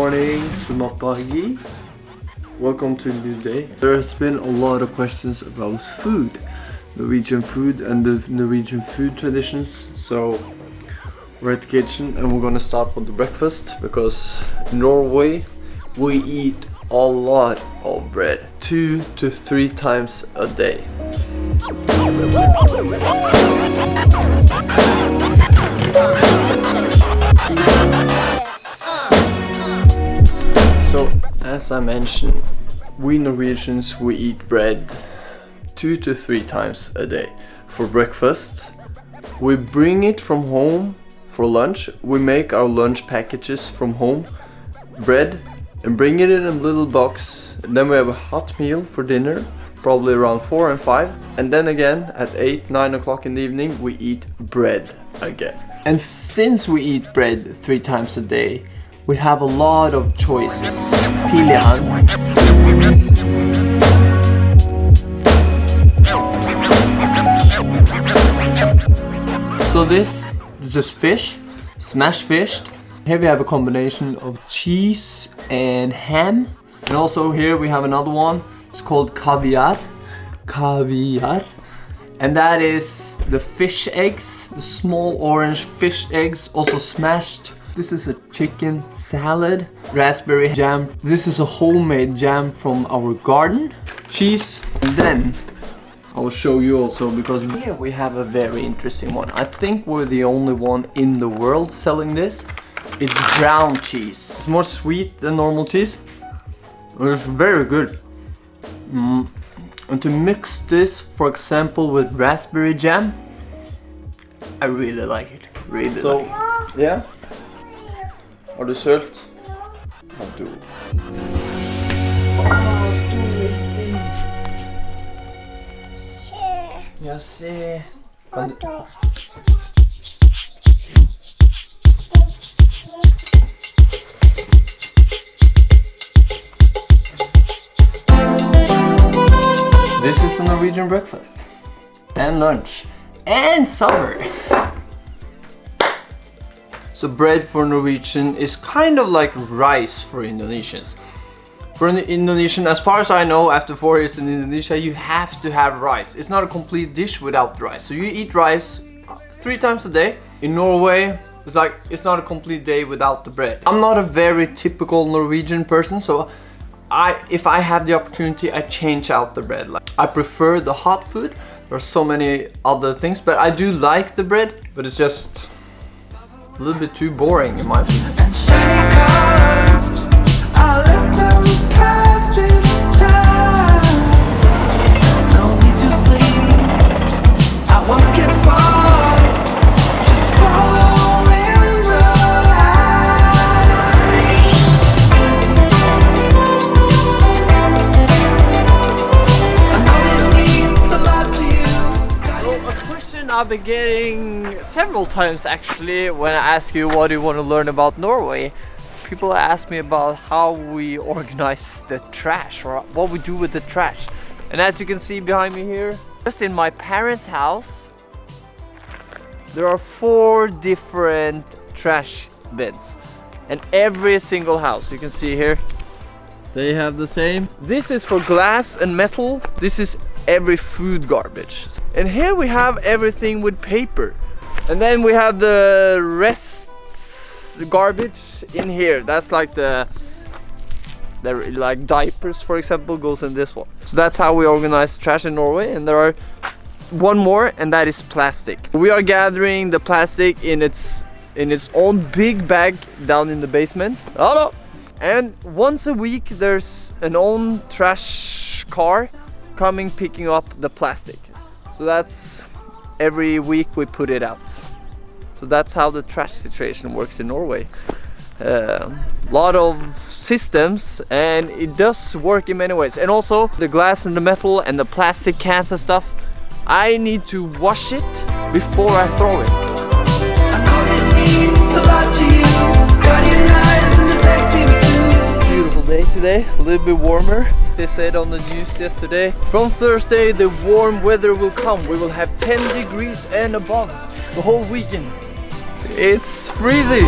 morning, selamat pagi. Welcome to a new day. There's been a lot of questions about food, Norwegian food and the Norwegian food traditions. So we're at the kitchen and we're gonna start with the breakfast because in Norway we eat a lot of bread, 2 to 3 times a day. So, as I mentioned, we Norwegians, we eat bread 2 to 3 times a day. For breakfast, we bring it from home. For lunch, we make our lunch packages from home, bread, and bring it in a little box. And then we have a hot meal for dinner, probably around 4 and 5. And then again, at 8, 9 o'clock in the evening, we eat bread again. And since we eat bread 3 times a day, we have a lot of choices. Pilihan. So this is fish, smashed fish. Here we have a combination of cheese and ham. And also here we have another one. It's called caviar. Caviar. And that is the fish eggs, the small orange fish eggs, also smashed. This is a chicken salad, raspberry jam. This is a homemade jam from our garden. Cheese. And then I will show you also, because here we have a very interesting one. I think we're the only one in the world selling this. It's ground cheese. It's more sweet than normal cheese. It's very good. And to mix this, for example, with raspberry jam, I really like it. Really like it. Yeah. Har du sölt? Ja, du. Jag ser. Kan du... This is a Norwegian breakfast and lunch and supper. So bread for Norwegian is kind of like rice for Indonesians. For an Indonesian, as far as I know, after 4 years in Indonesia, you have to have rice. It's not a complete dish without rice. So you eat rice 3 times a day. In Norway, it's not a complete day without the bread. I'm not a very typical Norwegian person, so if I have the opportunity, I change out the bread. I prefer the hot food. There are so many other things, but I do like the bread, but it's just a little bit too boring in my opinion. I've been getting several times actually when I ask you what do you want to learn about Norway. People ask me about how we organize the trash or what we do with the trash. And as you can see behind me here, just in my parents' house, there are 4 different trash bins. And every single house, you can see here, they have the same. This is for glass and metal. This is every food garbage. And here we have everything with paper. And then we have the rest garbage in here. That's like the like diapers, for example, goes in this one. So that's how we organize trash in Norway. And there are one more, and that is plastic. We are gathering the plastic in its own big bag down in the basement. Oh no! And once a week there's an own trash car coming picking up the plastic. So that's every week we put it out. So that's how the trash situation works in Norway. Lot of systems, and it does work in many ways. And also the glass and the metal and the plastic cans and stuff, I need to wash it before I throw it. I know this means a lot to you. Guardian eyes and detective suit. Beautiful day today, a little bit warmer. They said on the news yesterday, from Thursday the warm weather will come. We will have 10 degrees and above the whole weekend. It's freezing.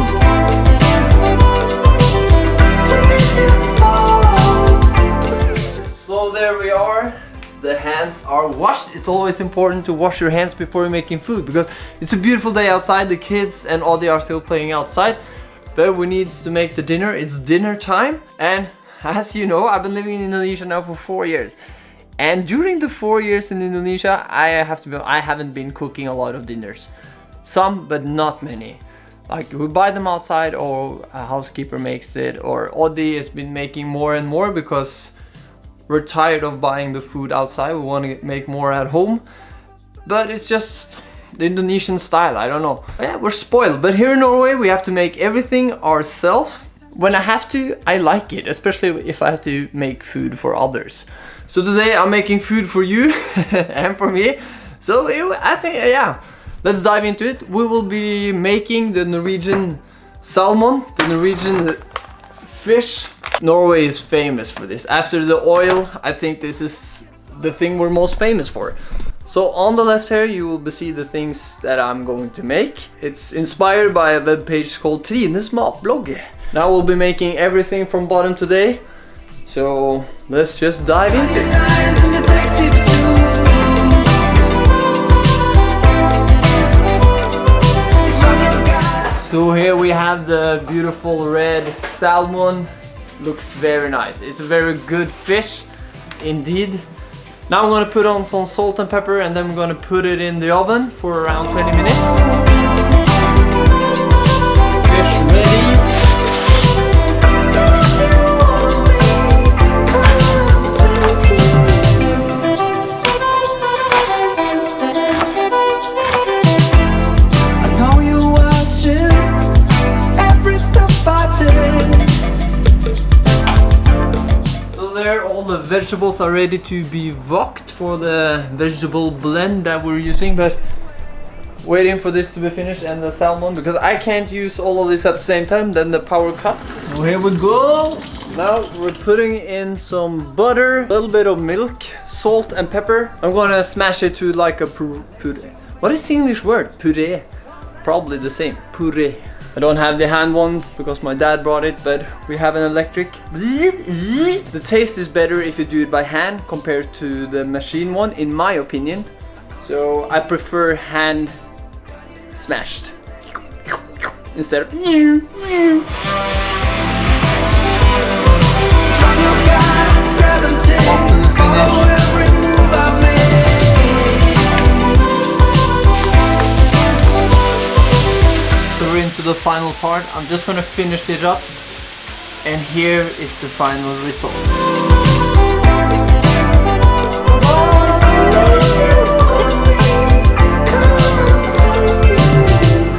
So there we are. The hands are washed. It's always important to wash your hands before you're making food because it's a beautiful day outside. The kids and all they are still playing outside. But we need to make the dinner. It's dinner time. And as you know, I've been living in Indonesia now for 4 years. And during the 4 years in Indonesia, I haven't been cooking a lot of dinners. Some, but not many. Like we buy them outside or a housekeeper makes it, or Oddi has been making more and more because we're tired of buying the food outside. We want to make more at home. But it's just the Indonesian style, I don't know. Yeah, we're spoiled. But here in Norway, we have to make everything ourselves. When I have to, I like it, especially if I have to make food for others. So today I'm making food for you and for me. So I think, yeah, let's dive into it. We will be making the Norwegian salmon, the Norwegian fish. Norway is famous for this. After the oil, I think this is the thing we're most famous for. So on the left here, you will see the things that I'm going to make. It's inspired by a web page called Trines Matblogg. Now we'll be making everything from bottom today. So let's just dive into it. So here we have the beautiful red salmon. Looks very nice. It's a very good fish indeed. Now I'm gonna put on some salt and pepper and then we're gonna put it in the oven for around 20 minutes. Fish ready. All the vegetables are ready to be woked for the vegetable blend that we're using, but waiting for this to be finished and the salmon because I can't use all of this at the same time, then the power cuts. So here we go. Now we're putting in some butter, a little bit of milk, salt and pepper. I'm gonna smash it to like a puree. What is the English word? Puree. Probably the same. Puree. I don't have the hand one because my dad brought it, but we have an electric. The taste is better if you do it by hand compared to the machine one, in my opinion. So I prefer hand smashed instead of. Into the final part. I'm just gonna finish it up and here is the final result.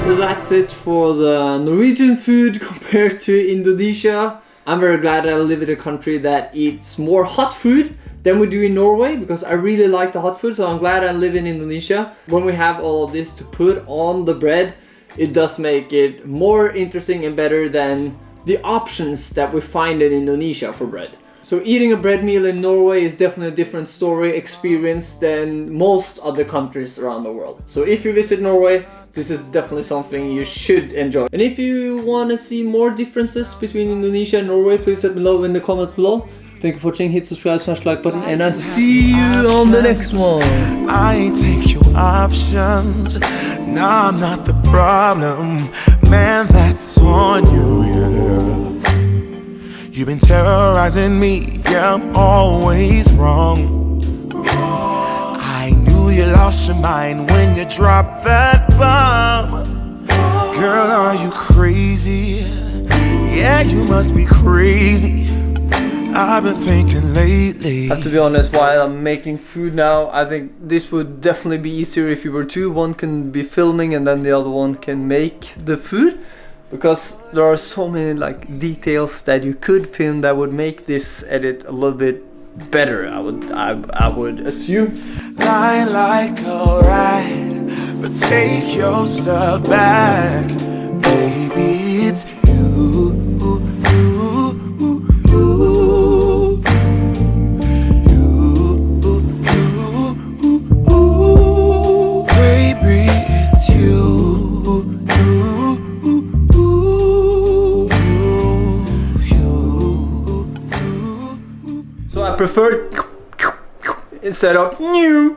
So that's it for the Norwegian food compared to Indonesia. I'm very glad that I live in a country that eats more hot food than we do in Norway because I really like the hot food, so I'm glad I live in Indonesia. When we have all of this to put on the bread, it does make it more interesting and better than the options that we find in Indonesia for bread. So eating a bread meal in Norway is definitely a different story experience than most other countries around the world. So if you visit Norway, this is definitely something you should enjoy. And if you want to see more differences between Indonesia and Norway, please let me know in the comments below. Thank you for watching, hit subscribe, smash like button, and I'll see you on the next one. I ain't take your options. Nah, I'm not the problem. Man, that's on you, yeah. You've been terrorizing me, yeah, I'm always wrong. I knew you lost your mind when you dropped that bomb. Girl, are you crazy? Yeah, you must be crazy. I've been thinking lately. I have to be honest, while I'm making food now, I think this would definitely be easier if you were two. One can be filming and then the other one can make the food. Because there are so many like details that you could film that would make this edit a little bit better, I would assume. Lie like a ride, but take your stuff back. Baby, it's you. I prefer instead of new.